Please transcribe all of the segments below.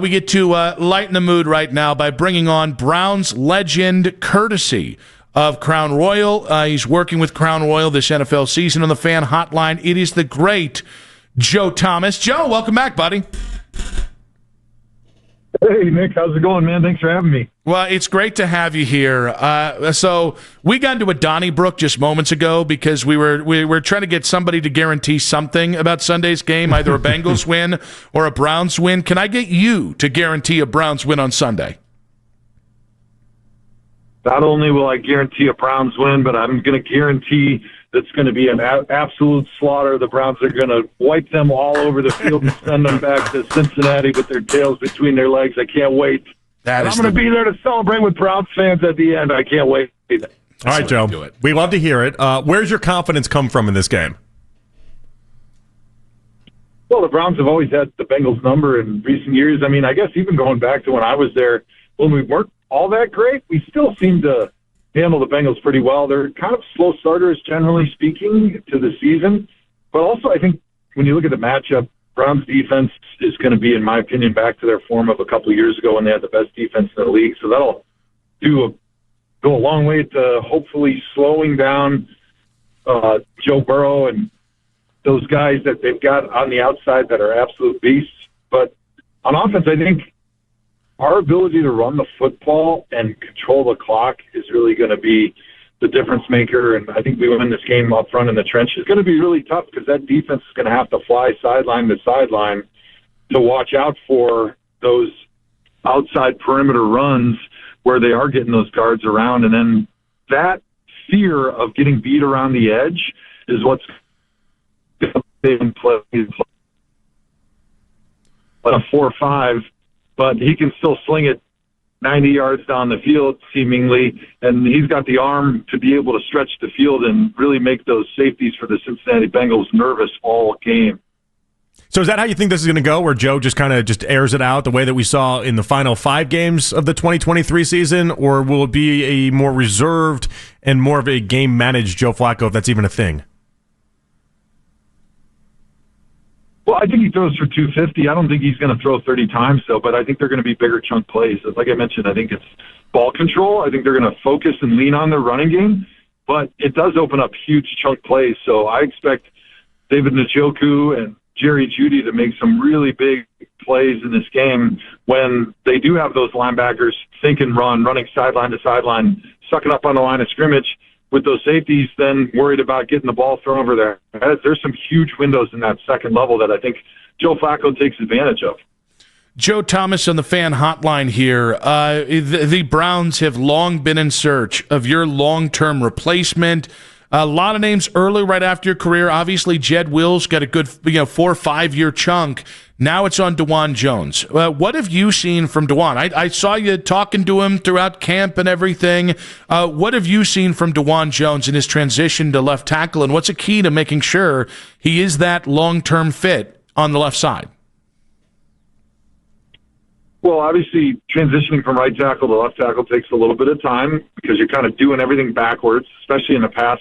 We get to lighten the mood right now by bringing on Browns legend, courtesy of Crown Royal. He's working with Crown Royal this NFL season on the fan hotline. It is the great Joe Thomas. Joe, welcome back, buddy. Hey, Nick. How's it going, man? Thanks for having me. Well, it's great to have you here. So we got into a Donnybrook just moments ago because we were trying to get somebody to guarantee something about Sunday's game, either a Bengals win or a Browns win. Can I get you to guarantee a Browns win on Sunday? Not only will I guarantee a Browns win, but I'm going to guarantee that's going to be an absolute slaughter. The Browns are going to wipe them all over the field and send them back to Cincinnati with their tails between their legs. I can't wait. I'm going to be there to celebrate with Browns fans at the end. I can't wait. All right, Joe. We love to hear it. Where's your confidence come from in this game? Well, the Browns have always had the Bengals number in recent years. I mean, I guess even going back to when I was there, when we weren't all that great, we still seem to handle the Bengals pretty well. They're kind of slow starters, generally speaking, to the season. But also, I think when you look at the matchup, Browns defense is going to be, in my opinion, back to their form of a couple of years ago when they had the best defense in the league. So that'll go a long way to hopefully slowing down Joe Burrow and those guys that they've got on the outside that are absolute beasts. But on offense, I think our ability to run the football and control the clock is really going to be the difference maker. And I think we win this game up front in the trench. It's going to be really tough because that defense is going to have to fly sideline to sideline to watch out for those outside perimeter runs where they are getting those guards around. And then that fear of getting beat around the edge is what's in play. But a 4-5, but he can still sling it 90 yards down the field, seemingly, and he's got the arm to be able to stretch the field and really make those safeties for the Cincinnati Bengals nervous all game. So is that how you think this is going to go, where Joe just kind of just airs it out the way that we saw in the final 5 games of the 2023 season, or will it be a more reserved and more of a game-managed Joe Flacco, if that's even a thing? Well, I think he throws for 250. I don't think he's going to throw 30 times, though, but I think they're going to be bigger chunk plays. Like I mentioned, I think it's ball control. I think they're going to focus and lean on their running game, but it does open up huge chunk plays. So I expect David Njoku and Jerry Jeudy to make some really big plays in this game when they do have those linebackers think and run, running sideline to sideline, sucking up on the line of scrimmage. With those safeties then worried about getting the ball thrown over their heads, there's some huge windows in that second level that I think Joe Flacco takes advantage of. Joe Thomas on the fan hotline here. The Browns have long been in search of your long-term replacement. A lot of names early, right after your career. Obviously, Jed Wills got a good 4 or 5 year chunk. Now it's on Dewan Jones. What have you seen from Dewan? I saw you talking to him throughout camp and everything. What have you seen from Dewan Jones in his transition to left tackle, and what's a key to making sure he is that long-term fit on the left side? Well, obviously, transitioning from right tackle to left tackle takes a little bit of time because you're kind of doing everything backwards, especially in a pass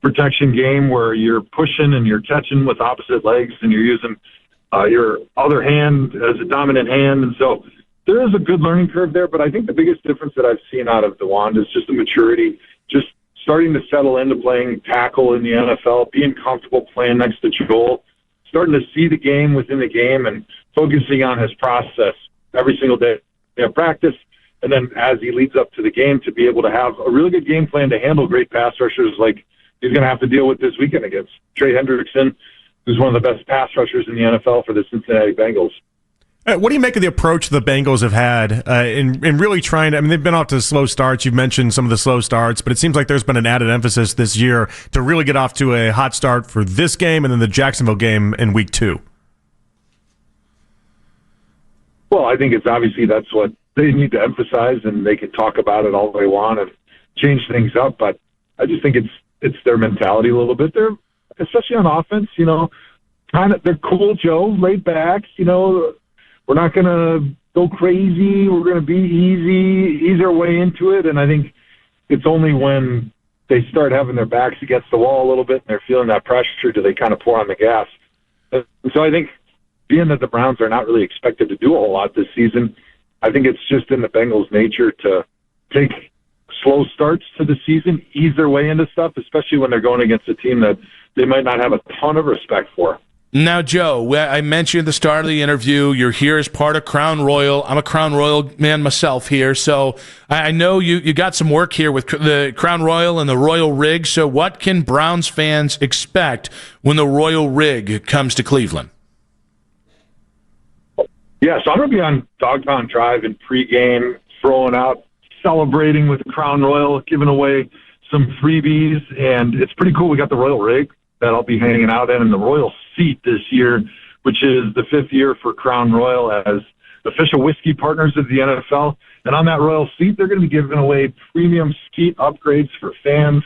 protection game where you're pushing and you're catching with opposite legs and you're using your other hand as a dominant hand. And so there is a good learning curve there, but I think the biggest difference that I've seen out of Dewan is just the maturity, just starting to settle into playing tackle in the NFL, being comfortable playing next to Joel, starting to see the game within the game and focusing on his process every single day at practice. And then as he leads up to the game, to be able to have a really good game plan to handle great pass rushers like he's going to have to deal with this weekend against Trey Hendrickson, who's one of the best pass rushers in the NFL for the Cincinnati Bengals. What do you make of the approach the Bengals have had in really trying to, I mean, they've been off to slow starts. You've mentioned some of the slow starts, but it seems like there's been an added emphasis this year to really get off to a hot start for this game and then the Jacksonville game in week 2. Well, I think it's obviously that's what they need to emphasize, and they can talk about it all they want and change things up. But I just think it's their mentality a little bit. They're, especially on offense, kind of, they're cool, Joe, laid back. We're not going to go crazy. We're going to be ease our way into it. And I think it's only when they start having their backs against the wall a little bit and they're feeling that pressure do they kind of pour on the gas. And so I think being that the Browns are not really expected to do a whole lot this season, I think it's just in the Bengals' nature to take slow starts to the season, ease their way into stuff, especially when they're going against a team that they might not have a ton of respect for. Now, Joe, I mentioned at the start of the interview, you're here as part of Crown Royal. I'm a Crown Royal man myself here, so I know you got some work here with the Crown Royal and the Royal Rig. So what can Browns fans expect when the Royal Rig comes to Cleveland? Yeah, so I'm going to be on Dog Pound Drive in pregame, throwing out, celebrating with Crown Royal, giving away some freebies, and it's pretty cool. We got the Royal Rig that I'll be hanging out in, and the Royal Seat this year, which is the 5th year for Crown Royal as official whiskey partners of the NFL. And on that Royal Seat, they're going to be giving away premium seat upgrades for fans.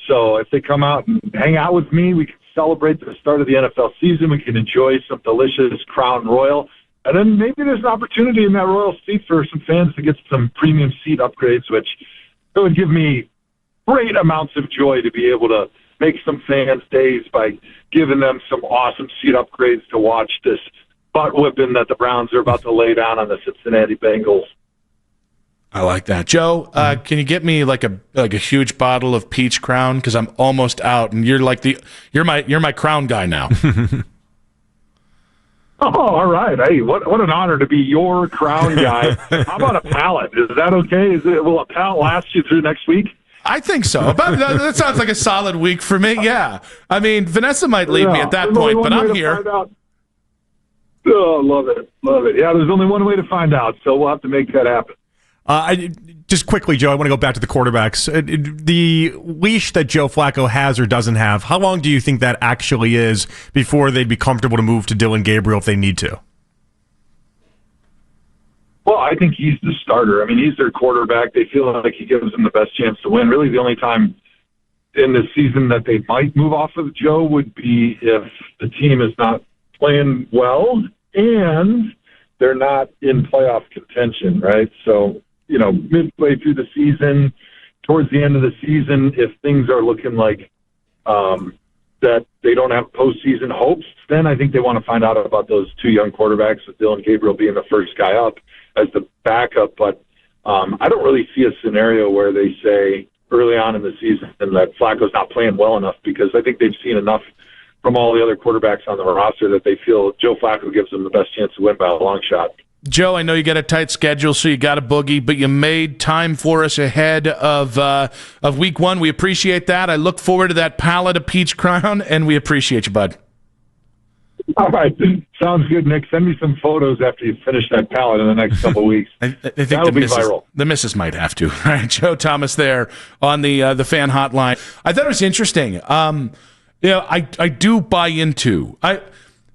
So if they come out and hang out with me, we can celebrate the start of the NFL season. We can enjoy some delicious Crown Royal. And then maybe there's an opportunity in that Royal Seat for some fans to get some premium seat upgrades, which it would give me great amounts of joy to be able to make some fans' days by giving them some awesome seat upgrades to watch this butt whipping that the Browns are about to lay down on the Cincinnati Bengals. I like that, Joe. Can you get me like a huge bottle of Peach Crown, because I'm almost out, and you're my Crown guy now. Oh, all right. Hey, what an honor to be your Crown guy. How about a pallet? Is that okay? Will a pallet last you through next week? I think so. That sounds like a solid week for me. Yeah. I mean, Vanessa might leave me at that point, but I'm here. Oh, love it. Love it. Yeah, there's only one way to find out, so we'll have to make that happen. Just quickly, Joe, I want to go back to the quarterbacks. The leash that Joe Flacco has or doesn't have, how long do you think that actually is before they'd be comfortable to move to Dylan Gabriel if they need to? Well, I think he's the starter. I mean, he's their quarterback. They feel like he gives them the best chance to win. Really, the only time in the season that they might move off of Joe would be if the team is not playing well and they're not in playoff contention, right? So, midway through the season, towards the end of the season, if things are looking like that they don't have postseason hopes, then I think they want to find out about those two young quarterbacks, with Dylan Gabriel being the first guy up as the backup. But I don't really see a scenario where they say early on in the season that Flacco's not playing well enough, because I think they've seen enough from all the other quarterbacks on the roster that they feel Joe Flacco gives them the best chance to win by a long shot. Joe, I know you got a tight schedule, so you got a boogie, but you made time for us ahead of week one. We appreciate that. I look forward to that pallet of Peach Crown, and we appreciate you, bud. All right. Sounds good, Nick. Send me some photos after you finish that pallet in the next couple of weeks. I think that'll be viral. The missus might have to. All right, Joe Thomas there on the fan hotline. I thought it was interesting. I do buy into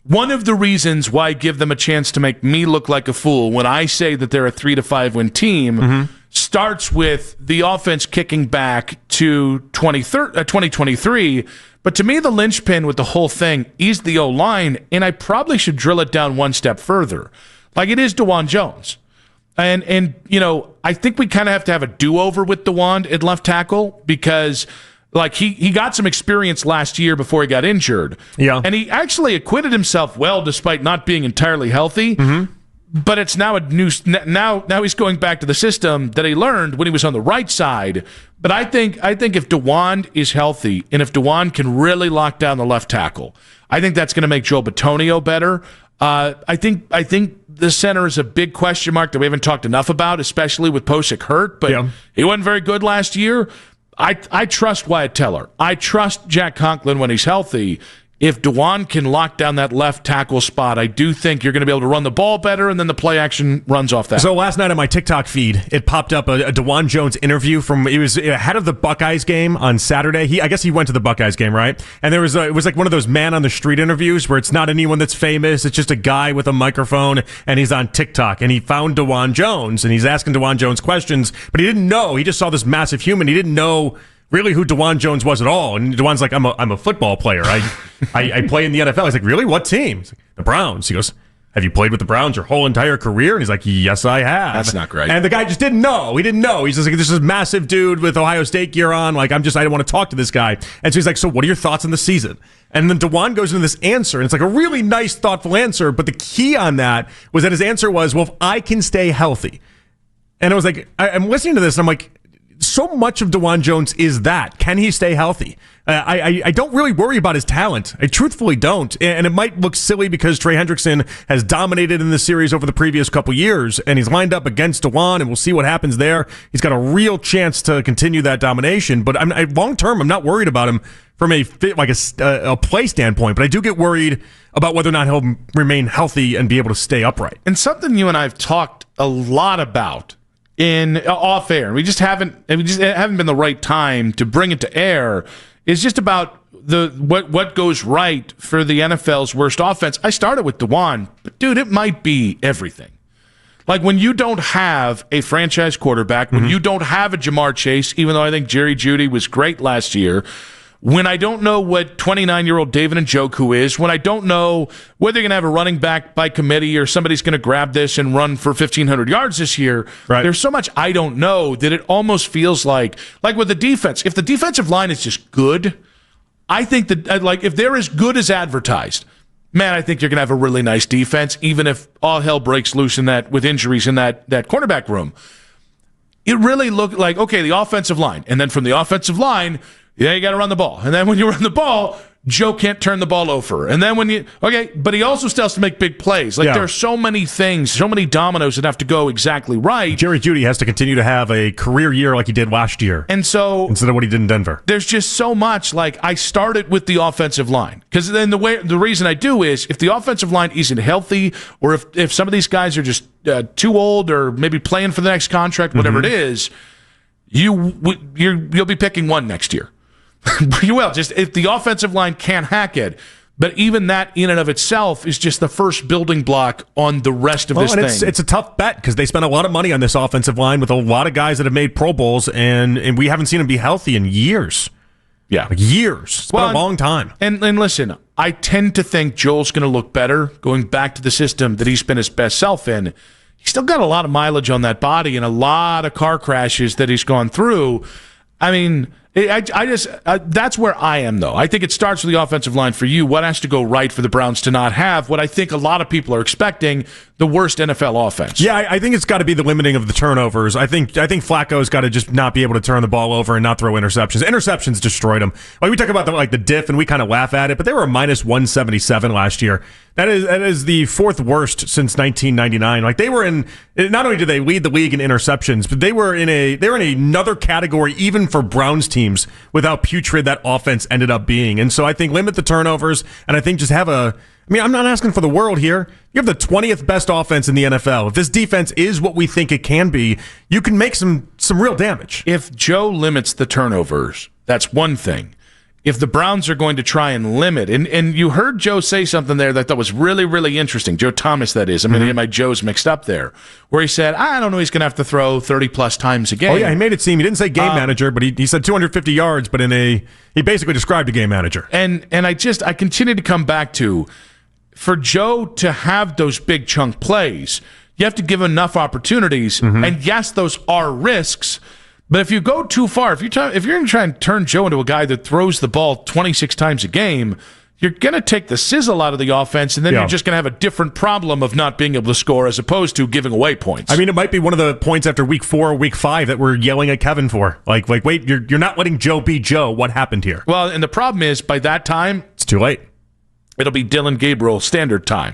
one of the reasons why I give them a chance to make me look like a fool when I say that they're a 3-5 win team starts with the offense kicking back to 2023. But to me, the linchpin with the whole thing is the O-line, and I probably should drill it down one step further. Like, it is Dewan Jones. And I think we kind of have to have a do-over with Dewan at left tackle, because like he got some experience last year before he got injured. Yeah. And he actually acquitted himself well despite not being entirely healthy. But it's now now he's going back to the system that he learned when he was on the right side. But I think if Dewan is healthy, and if Dewan can really lock down the left tackle, I think that's going to make Joe Bitonio better. I think the center is a big question mark that we haven't talked enough about, especially with Posick hurt. But he wasn't very good last year. I trust Wyatt Teller. I trust Jack Conklin when he's healthy. If Dewan can lock down that left tackle spot, I do think you're going to be able to run the ball better, and then the play action runs off that. So last night on my TikTok feed, it popped up a Dewan Jones interview it was ahead of the Buckeyes game on Saturday. I guess he went to the Buckeyes game, right? And there was it was like one of those man on the street interviews where it's not anyone that's famous. It's just a guy with a microphone, and he's on TikTok, and he found Dewan Jones, and he's asking Dewan Jones questions, but he didn't know. He just saw this massive human. He didn't know really who Dewan Jones was at all. And Dewan's like, I'm a football player. I play in the NFL. He's like, really? What team? He's like, the Browns. He goes, have you played with the Browns your whole entire career? And he's like, yes, I have. That's not great. And the guy just didn't know. He didn't know. He's just like, this is a massive dude with Ohio State gear on. Like, I didn't want to talk to this guy. And so he's like, so what are your thoughts on the season? And then Dewan goes into this answer, and it's like a really nice, thoughtful answer. But the key on that was that his answer was, well, if I can stay healthy. And I was like, I'm listening to this, and I'm like, so much of Dewan Jones is that. Can he stay healthy? I don't really worry about his talent. I truthfully don't. And it might look silly because Trey Hendrickson has dominated in this series over the previous couple years, and he's lined up against Dewan, and we'll see what happens there. He's got a real chance to continue that domination. But long term, I'm not worried about him from a play standpoint. But I do get worried about whether or not he'll remain healthy and be able to stay upright. And something you and I have talked a lot about in off air, it haven't been the right time to bring it to air, is just about what goes right for the NFL's worst offense. I started with Dewan, but dude, it might be everything. Like when you don't have a franchise quarterback, when you don't have a Jamar Chase, even though I think Jerry Jeudy was great last year, when I don't know what 29-year-old David Njoku is, when I don't know whether you're going to have a running back by committee or somebody's going to grab this and run for 1,500 yards this year, right. There's so much I don't know that it almost feels like with the defense, if the defensive line is just good, I think that if they're as good as advertised, man, I think you're going to have a really nice defense, even if all hell breaks loose with injuries in that cornerback room. It really looked like, okay, the offensive line, and then from the offensive line, yeah, you got to run the ball. And then when you run the ball, Joe can't turn the ball over. And then but he also still has to make big plays. There are so many things, so many dominoes that have to go exactly right. Jerry Jeudy has to continue to have a career year like he did last year. And so instead of what he did in Denver. There's just so much. I started with the offensive line. Because then the reason I do is if the offensive line isn't healthy, or if some of these guys are just too old or maybe playing for the next contract, whatever it is, you'll be picking one next year. You will, just if the offensive line can't hack it. But even that in and of itself is just the first building block on the rest of this thing. It's a tough bet because they spent a lot of money on this offensive line with a lot of guys that have made Pro Bowls, and we haven't seen them be healthy in years. Yeah. Years. It's been a long time. And listen, I tend to think Joel's going to look better going back to the system that he's been his best self in. He's still got a lot of mileage on that body and a lot of car crashes that he's gone through. I mean, that's where I am, though. I think it starts with the offensive line for you. What has to go right for the Browns to not have what I think a lot of people are expecting, the worst NFL offense? Yeah, I think it's got to be the limiting of the turnovers. I think Flacco's got to just not be able to turn the ball over and not throw interceptions. Interceptions destroyed him. We talk about the diff, and we kind of laugh at it, but they were a minus 177 last year. That is the fourth worst since 1999. They were in. Not only did they lead the league in interceptions, but they were in another category even for Browns teams with how putrid that offense ended up being. And so I think limit the turnovers, and I think just have I'm not asking for the world here. You have the 20th best offense in the NFL. If this defense is what we think it can be, you can make some real damage. If Joe limits the turnovers, that's one thing. If the Browns are going to try and limit, and you heard Joe say something there that I thought was really, really interesting. Joe Thomas, that is. I mean, I get my Joes mixed up there, where he said, I don't know, he's going to have to throw 30-plus times a game. Oh, yeah, he made it seem, he didn't say game manager, but he said 250 yards, but he basically described a game manager. And I continue to come back to, for Joe to have those big chunk plays, you have to give enough opportunities, and yes, those are risks. But if you go too far, if you're going to try and turn Joe into a guy that throws the ball 26 times a game, you're going to take the sizzle out of the offense, and then you're just going to have a different problem of not being able to score as opposed to giving away points. I mean, it might be one of the points after week 4 or week 5 that we're yelling at Kevin for. Like wait, you're not letting Joe be Joe. What happened here? Well, and the problem is, by that time, it's too late. It'll be Dylan Gabriel standard time.